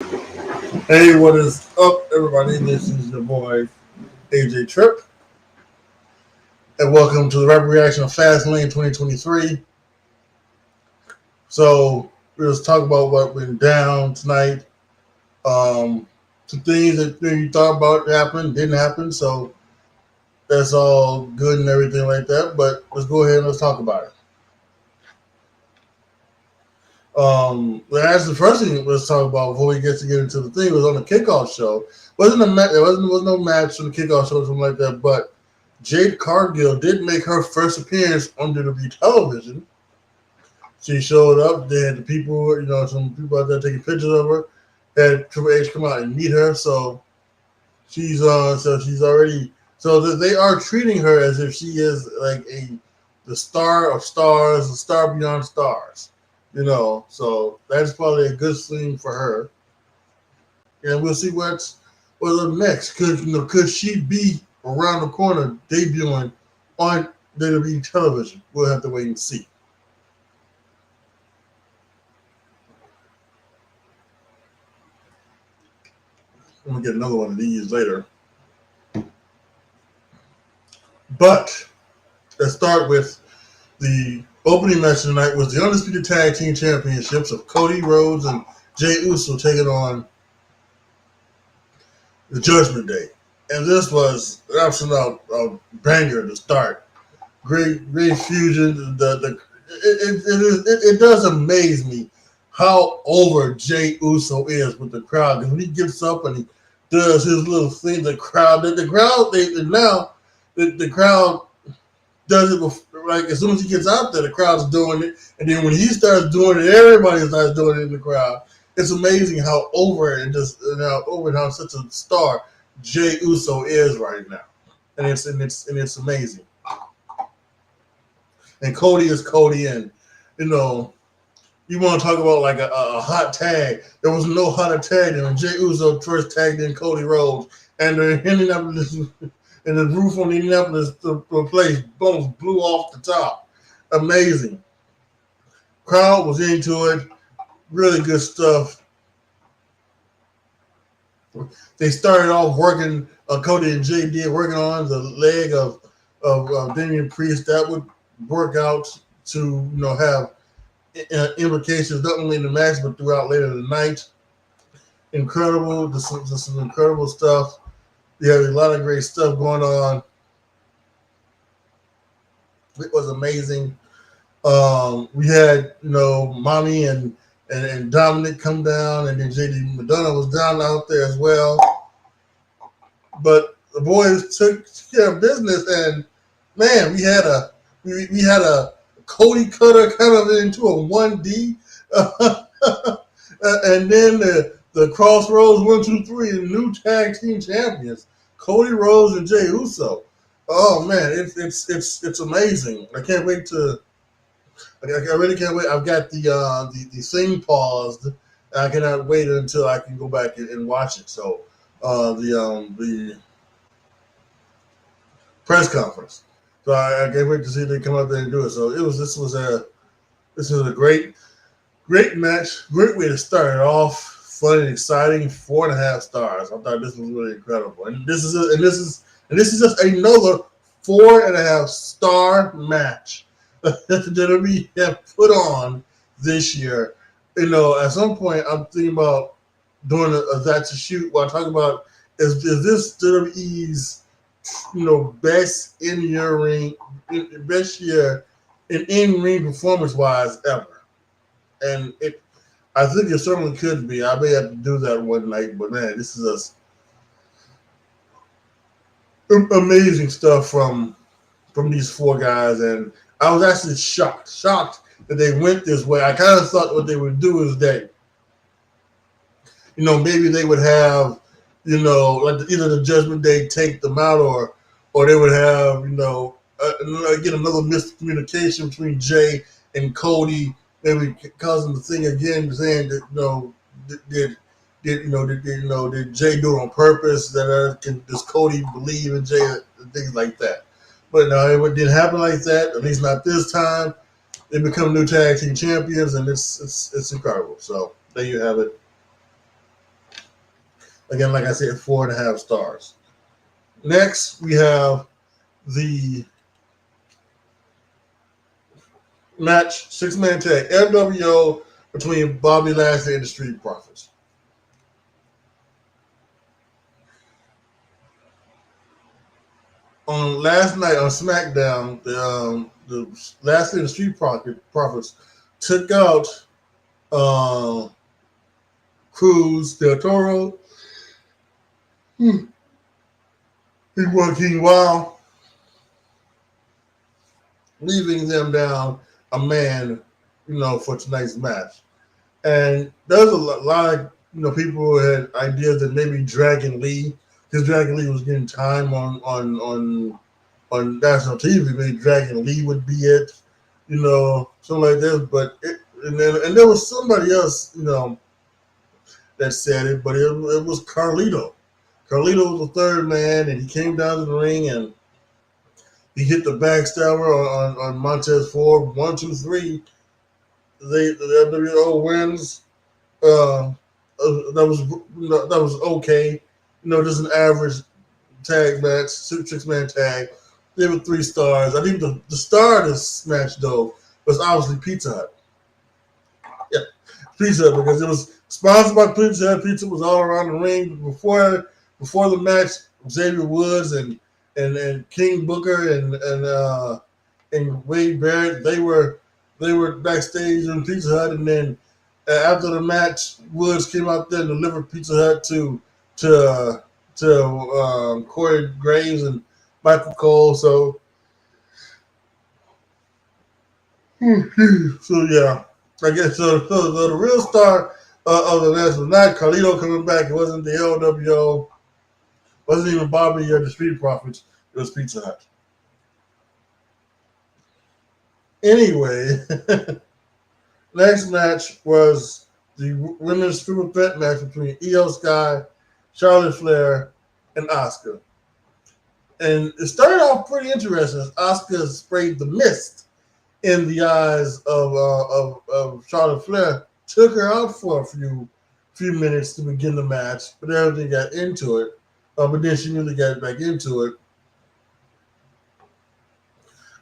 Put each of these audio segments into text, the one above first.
Hey, what is up, everybody? This is your boy AJTRIP, and welcome to the Rapid Reaction of Fastlane 2023. So, we'll talk about what went down tonight. Some things that you thought about happened, didn't happen, so that's all good and everything like that. But let's go ahead and let's talk about it. Actually, the first thing let's talk about before we get into the thing was on the kickoff show. There was no match on the kickoff show or something like that, but Jade Cargill did make her first appearance on WWE television. She showed up. They had the people, some people out there taking pictures of her. Had Triple H come out and meet her. So she's already. So they are treating her as if she is like the star of stars, the star beyond stars. So that's probably a good thing for her. And we'll see what's up next. Could she be around the corner debuting on WWE television? We'll have to wait and see. I'm gonna get another one of these later. But let's start with the opening match tonight was the Undisputed Tag Team Championships of Cody Rhodes and Jey Uso taking on the Judgment Day. And this was an absolute banger to start. Great fusion. It does amaze me how over Jey Uso is with the crowd. Because when he gets up and he does his little thing, the crowd does it before, like as soon as he gets out there, the crowd's doing it, and then when he starts doing it, everybody starts doing it in the crowd. It's amazing how over and how such a star Jey Uso is right now, and it's amazing. And Cody is Cody, and you want to talk about like a hot tag. There was no hotter tag than when Jey Uso first tagged in Cody Rhodes, and the Indianapolis and the roof on the Indianapolis place both blew off the top. Amazing. Crowd was into it. Really good stuff. They started off working. Cody and Jay did working on the leg of Damian Priest. That would work out to have implications not only in the match but throughout later in the night. Incredible. This is some incredible stuff. Yeah, a lot of great stuff going on. It was amazing. We had Mommy and Dominic come down, and then JD Madonna was down out there as well. But the boys took care of business, and man, we had a Cody cutter kind of into a 1D, and then the Crossroads 1, 2, 3, the new tag team champions, Cody Rhodes and Jey Uso. Oh man, it's amazing. I can't wait to. I really can't wait. I've got the thing paused. I cannot wait until I can go back and watch it. So the press conference. So I can't wait to see if they come out there and do it. So this was a great match. Great way to start it off. Fun and exciting. 4.5 stars. I thought this was really incredible. And this is just another 4.5 star match that we have put on this year. At some point I'm thinking about doing a That's a Shoot while I talk about is this WWE's best best year in ring performance wise ever. And I think it certainly could be. I may have to do that one night, but man, this is amazing stuff from these 4 guys, and I was actually shocked that they went this way. I kind of thought what they would do is that, maybe they would have, like either the Judgment Day take them out, or they would have, get another miscommunication between Jay and Cody, maybe causing the thing again, saying that, did Jay do it on purpose? Does Cody believe in Jay and things like that? But no, it didn't happen like that. At least not this time. They become new tag team champions, and it's incredible. So there you have it. Again, like I said, 4.5 stars. Next, we have the match 6-man tag NWO between Bobby Lashley and the Street Profits. On last night on SmackDown, the Lashley and the Street Profits took out Cruz Del Toro, and Joaquin Wild, leaving them down a man, for tonight's match. And there's a lot of people had ideas that maybe Dragon Lee, because Dragon Lee was getting time on national TV, maybe Dragon Lee would be it, something like this. But and there was somebody else, that said it, but it was Carlito. Carlito was the third man, and he came down to the ring and he hit the backstabber on Montez Ford. 1, 2, 3. The WO wins. That was okay. Just an average tag match, 6-man tag. They were 3 stars. I think the star of this match though was obviously Pizza Hut. Yeah, Pizza Hut, because it was sponsored by Pizza Hut. Pizza was all around the ring before the match. Xavier Woods and King Booker and Wade Barrett, they were backstage in Pizza Hut, and then after the match, Woods came out there and delivered Pizza Hut to Corey Graves and Michael Cole. So yeah, I guess so. The real star of the match was not Carlito coming back. It wasn't the LWO. Wasn't even Bobby or the Street Profits. It was Pizza Hut. Anyway, next match was the women's TRIPLETT match between Io Sky, Charlotte Flair, and Asuka. And it started off pretty interesting as Asuka sprayed the mist in the eyes of Charlotte Flair, took her out for a few minutes to begin the match, but everything got into it. But then she really got back into it.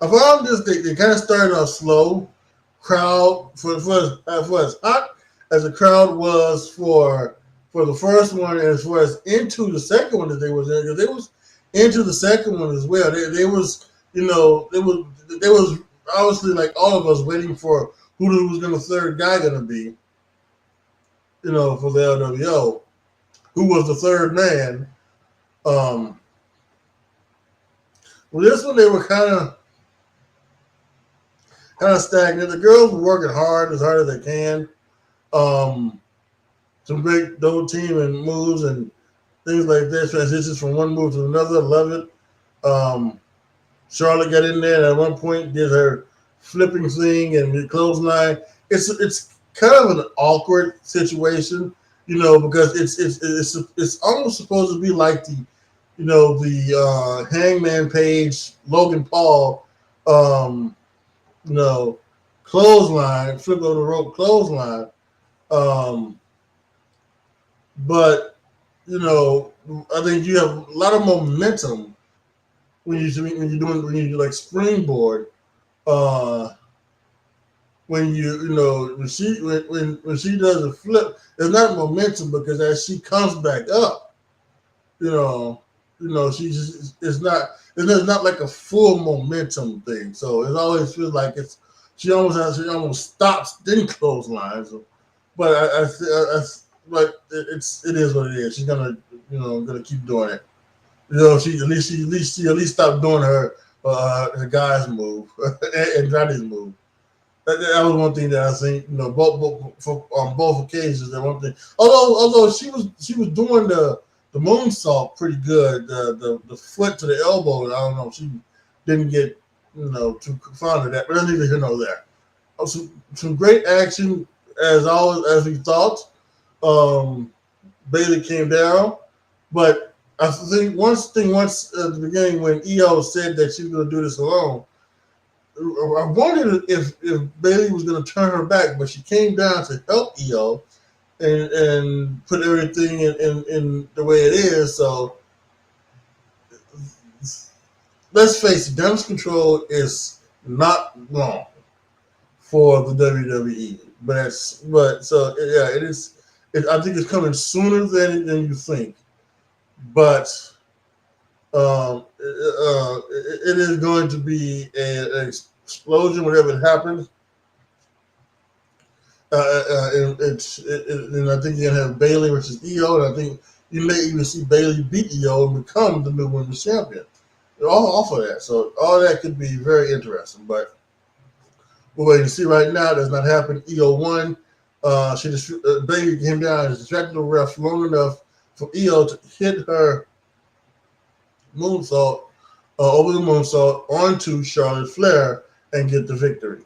I found this, they kind of started off slow. Crowd, for as hot as the crowd was for the first one, and as far as into the second one that they was in, because they was into the second one as well. They was obviously, like all of us, waiting for who was the third guy gonna be, for the LWO, who was the third man. Well, this one they were kind of stagnant. The girls were working hard as they can. Some great double team and moves and things like that. Transitions from one move to another. Love it. Charlotte got in there and at one point did her flipping thing and the clothesline. It's kind of an awkward situation, because it's almost supposed to be like the Hangman Page, Logan Paul, clothesline, flip over the rope clothesline. But I think you have a lot of momentum when you like springboard. When she does a flip, there's not momentum, because as she comes back up, it's not like a full momentum thing. So it always feels like she almost stops, then clotheslines. But but it is what it is. She's gonna keep doing it. She at least stopped doing her guy's move and Johnny's move. That was one thing that I think, on both occasions. That one thing. Although she was doing the moonsault pretty good, the foot to the elbow. I don't know. She didn't get too fond of that, but I neither here nor there. Some great action as always, as we thought. Bayley came down, but I think once at the beginning when Io said that she was going to do this alone, I wondered if Bayley was going to turn her back, but she came down to help Io, and put everything in the way it is. So let's face it, damage control is not wrong for the WWE. But so yeah, it is. I think it's coming sooner than you think. But it is going to be an explosion whenever it happens. And I think you're gonna have Bailey versus EO, and I think you may even see Bailey beat EO and become the new women's champion. All off of that, so all that could be very interesting. But we're waiting to see right now. That's not happening. EO won. She just Bailey came down and distracted the ref long enough for EO to hit her moonsault over the moonsault onto Charlotte Flair and get the victory.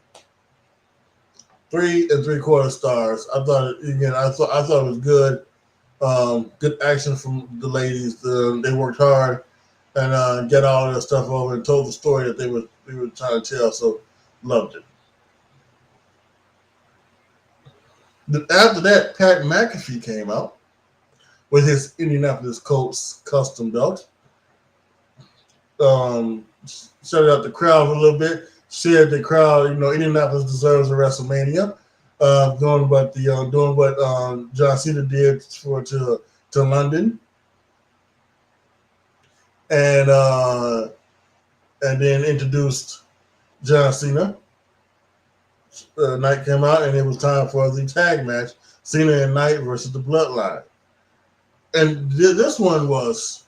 3 3/4 stars. I thought again. I thought it was good. Good action from the ladies. They worked hard and get all of that stuff over and told the story that they were trying to tell. So loved it. Then after that, Pat McAfee came out with his Indianapolis Colts custom belt. Shut out the crowd a little bit. Said the crowd, Indianapolis deserves a WrestleMania. Doing what John Cena did to London, and then introduced John Cena. Knight came out, and it was time for the tag match: Cena and Knight versus the Bloodline. And this one was,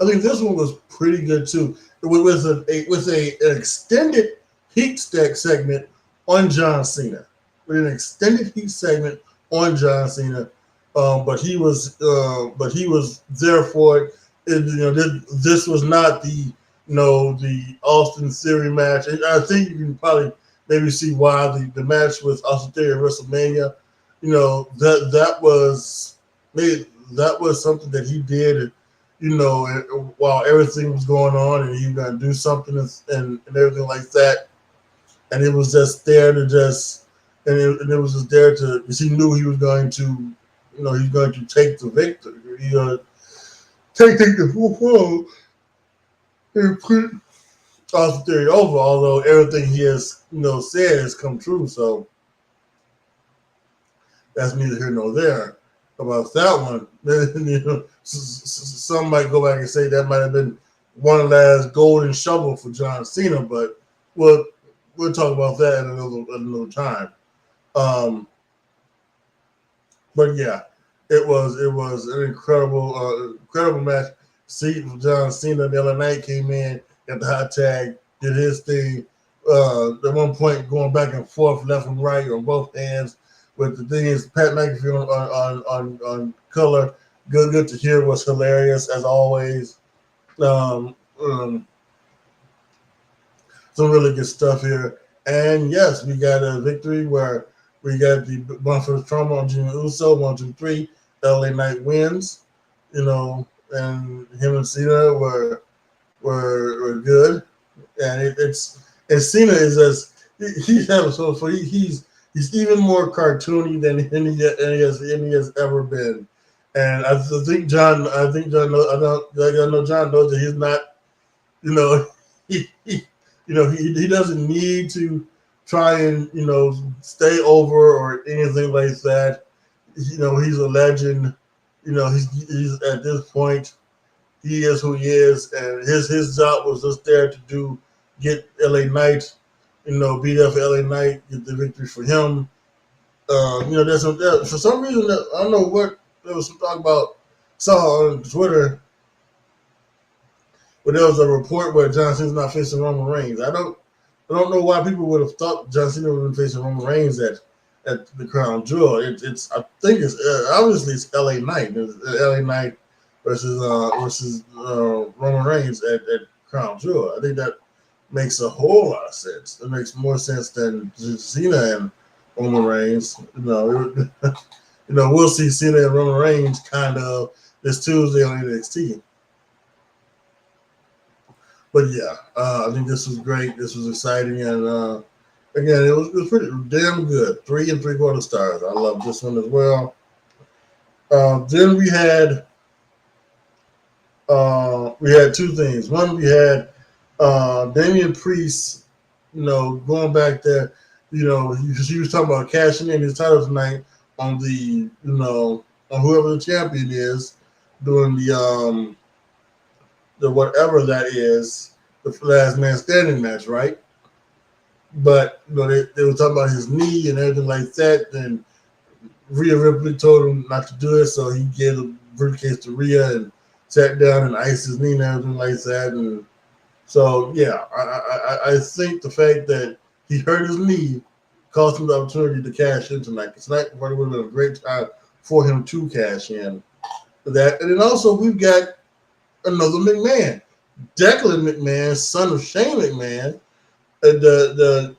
I think this one was pretty good too. With an extended heat stack segment on John Cena, with an extended heat segment on John Cena, but he was there for it. This was not the Austin Theory match. And I think you can probably maybe see why the match with Austin Theory at WrestleMania. That was something that he did. While everything was going on, and he was going to do something and everything like that, and it was just there to and it was just there to, because he knew he was going to, he's going to take the victory, take the full and put Austin Theory over. Although everything he has, said has come true, so that's neither here nor there about that one. Some might go back and say that might have been one last golden shovel for John Cena, but we'll talk about that at another time. But yeah, it was an incredible match. See, John Cena and LA Knight came in, got the hot tag, did his thing. At one point, going back and forth, left and right on both hands. But the thing is, Pat McAfee on color, good to hear, was hilarious as always. Some really good stuff here. And yes, we got a victory where we got the one for the trauma on Jimmy Uso, 1, 2, 3. LA Knight wins, and him and Cena were good. And Cena is he's even more cartoony than he has ever been. And I think John knows that he's not, he doesn't need to try and, stay over or anything like that. He's a legend. He's at this point, he is who he is, and his job was just there to get LA Knight, beat up LA Knight, get the victory for him. For some reason, I don't know what there was some talk about. Saw on Twitter where there was a report where John Cena's not facing Roman Reigns. I don't know why people would have thought John Cena would have been facing Roman Reigns at the Crown Jewel. I think it's obviously it's LA Knight. It's LA Knight versus Roman Reigns at Crown Jewel. I think that makes a whole lot of sense. It makes more sense than Cena and Roman Reigns. We'll see Cena and Roman Reigns kind of this Tuesday on NXT. But yeah, I think this was great. This was exciting, and Again, it was pretty damn good. 3 3/4 stars. I love this one as well. Then we had two things. One, we had Damian Priest, going back there, he was talking about cashing in his title tonight on on whoever the champion is, doing the whatever that is, the last man standing match, right? But they were talking about his knee and everything like that. Then Rhea Ripley told him not to do it, so he gave the briefcase to Rhea and sat down and iced his knee and everything like that. And so, yeah, I think the fact that he hurt his knee cost him the opportunity to cash in tonight. Tonight would have been a great time for him to cash in that. And then also we've got another McMahon, Declan McMahon, son of Shane McMahon, the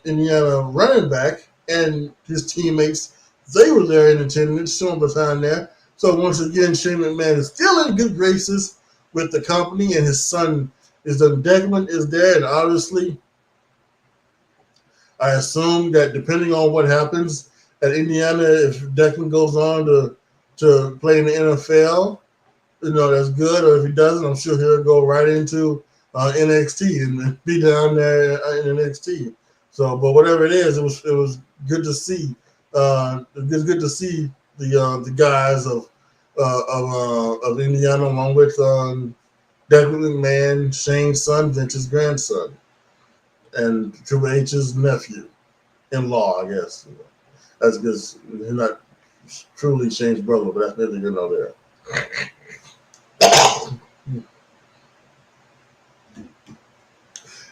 Indiana running back, and his teammates. They were there in attendance, showing behind there. So once again, Shane McMahon is still in good graces with the company, and his son Declan is there, and obviously, I assume that depending on what happens at Indiana, if Declan goes on to play in the NFL, that's good. Or if he doesn't, I'm sure he'll go right into NXT and be down there in NXT. So, but whatever it is, it was good to see. It's good to see the guys of Indiana, along with Declan McMahon, Shane's son, Vince's grandson, and Triple H's nephew-in-law, I guess. That's because he's not truly Shane's brother, but that's neither here nor there.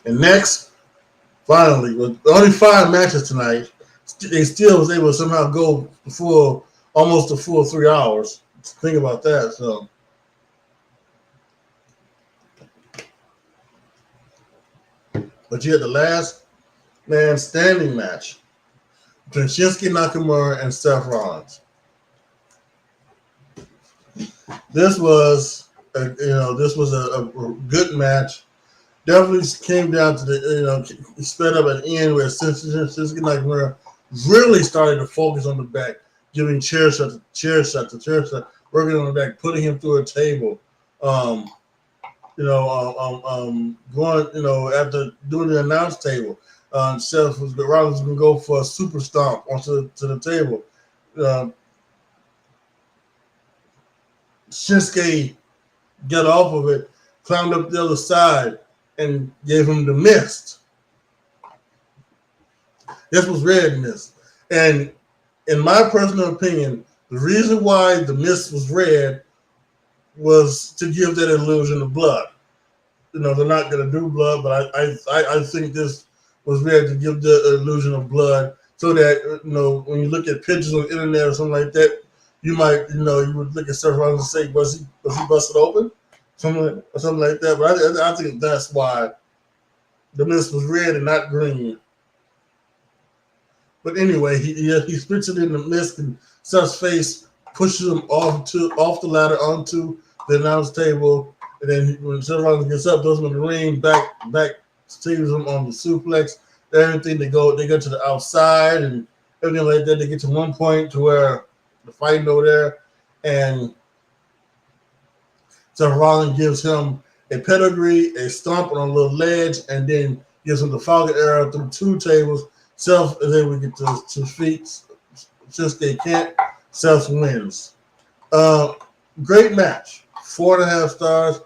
And next, finally, with only 5 matches tonight, they still was able to somehow go almost a full 3 hours. Think about that. So, but you had the last man standing match between Shinsuke Nakamura and Seth Rollins. This was a good match. Definitely came down to the sped up at the end where Shinsuke Nakamura really started to focus on the back, giving chair shot to chair shot to chair shot, working on the back, putting him through a table. Going, after doing the announce table, Rollins was going to go for a super stomp onto the table. Shinsuke got off of it, climbed up the other side, and gave him the mist. This was red mist. And in my personal opinion, the reason why the mist was red was to give that illusion of blood. They're not going to do blood, but I think this was red to give the illusion of blood so that, when you look at pictures on the internet or something like that, you might, you would look at Seth Rollins and say, was he busted open? Something like that. But I think that's why the mist was red and not green. But anyway, he spits it in the mist, and Seth's face pushes him off the ladder onto the announce table. And then when Seth Rollins gets up, throws him in the ring, back saves him on the suplex. Everything they go to the outside and everything like that. They get to one point to where the fighting over there, and Seth Rollins gives him a pedigree, a stomp on a little ledge, and then gives him the Falcon Arrow through 2 tables. Seth is able to get to his feet. Shinsuke can't. Seth wins. Great match. 4.5 stars.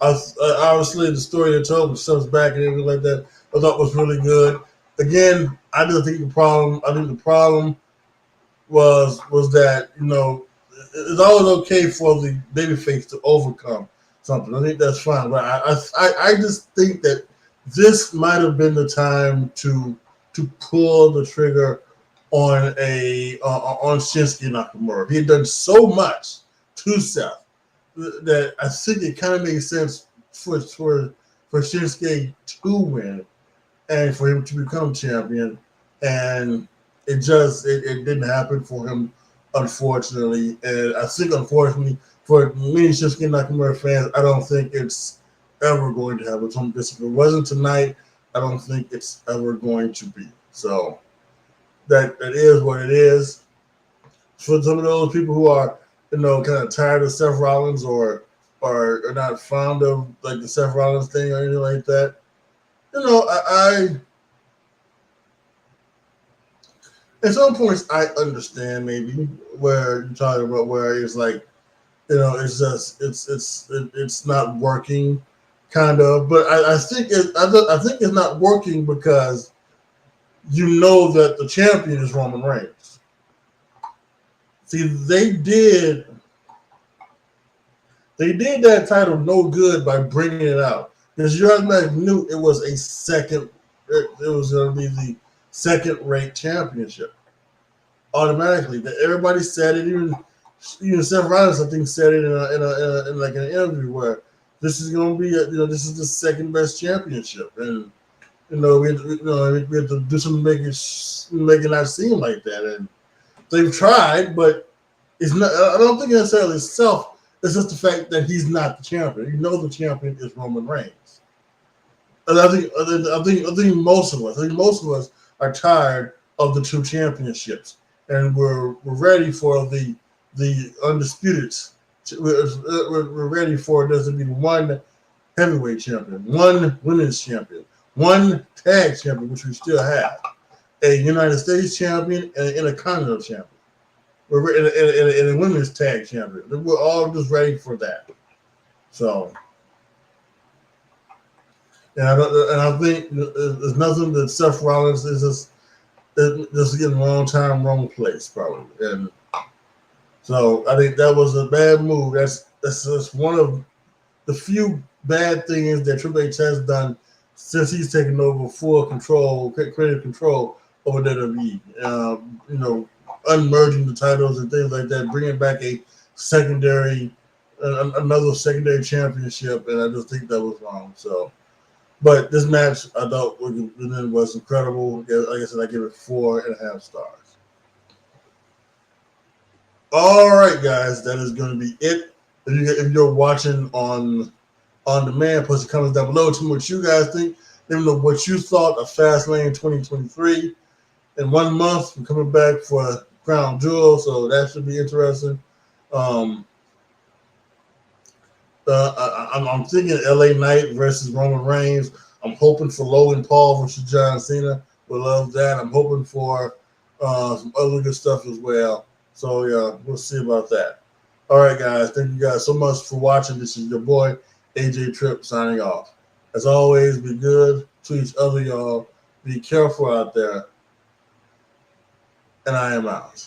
Obviously, the story they told with Seth's back and everything like that, I thought was really good. Again, I think the problem was that, it's always okay for the babyface to overcome something. I think that's fine. But I just think that this might have been the time to pull the trigger on Shinsuke Nakamura. He had done so much to Seth that I think it kind of makes sense for Shinsuke to win and for him to become champion. And it didn't happen for him, unfortunately. And I think, unfortunately, for many Shinsuke Nakamura fans, I don't think it's ever going to happen. If it wasn't tonight, I don't think it's ever going to be. So that is what it is. For some of those people who are, kind of tired of Seth Rollins or are not fond of like the Seth Rollins thing or anything like that, I at some points I understand maybe where you're talking about where it's like, it's just it's not working, kind of. But I think I think it's not working because that the champion is Roman Reigns. See, they did that title no good by bringing it out because you automatically knew it was a second. It was going to be the second-rate championship automatically. That everybody said it. Even Seth Rollins, I think, said it in like an interview where this is going to be this is the second best championship, and we have to do something to make it not seem like that. And they've tried, but it's not. I don't think necessarily itself. It's just the fact that he's not the champion. The champion is Roman Reigns. And I think most of us are tired of the two championships, and we're ready for the undisputed. We're ready for there to be one heavyweight champion, one women's champion, one tag champion, which we still have, a United States champion and an Intercontinental champion. We're in a women's tag champion. We're all just ready for that. So, and I think there's nothing that Seth Rollins is just getting wrong time, wrong place, probably. And so I think that was a bad move. That's one of the few bad things that Triple H has done since he's taken over full control, creative control over WWE. Unmerging the titles and things like that, bringing back another secondary championship, and I just think that was wrong. So, but this match I thought was incredible. Like I said, I give it 4.5 stars. All right, guys, that is going to be it. If you're watching on demand, post the comments down below. Tell me what you guys think. Let me know what you thought of Fastlane 2023. In 1 month, we're coming back for Crown Jewel, so that should be interesting. I'm thinking LA Knight versus Roman Reigns. I'm hoping for Logan Paul versus John Cena. We love that. I'm hoping for some other good stuff as well. So yeah, we'll see about that. All right, guys. Thank you guys so much for watching. This is your boy AJTRIP signing off. As always, be good to each other, y'all. Be careful out there. And I am out.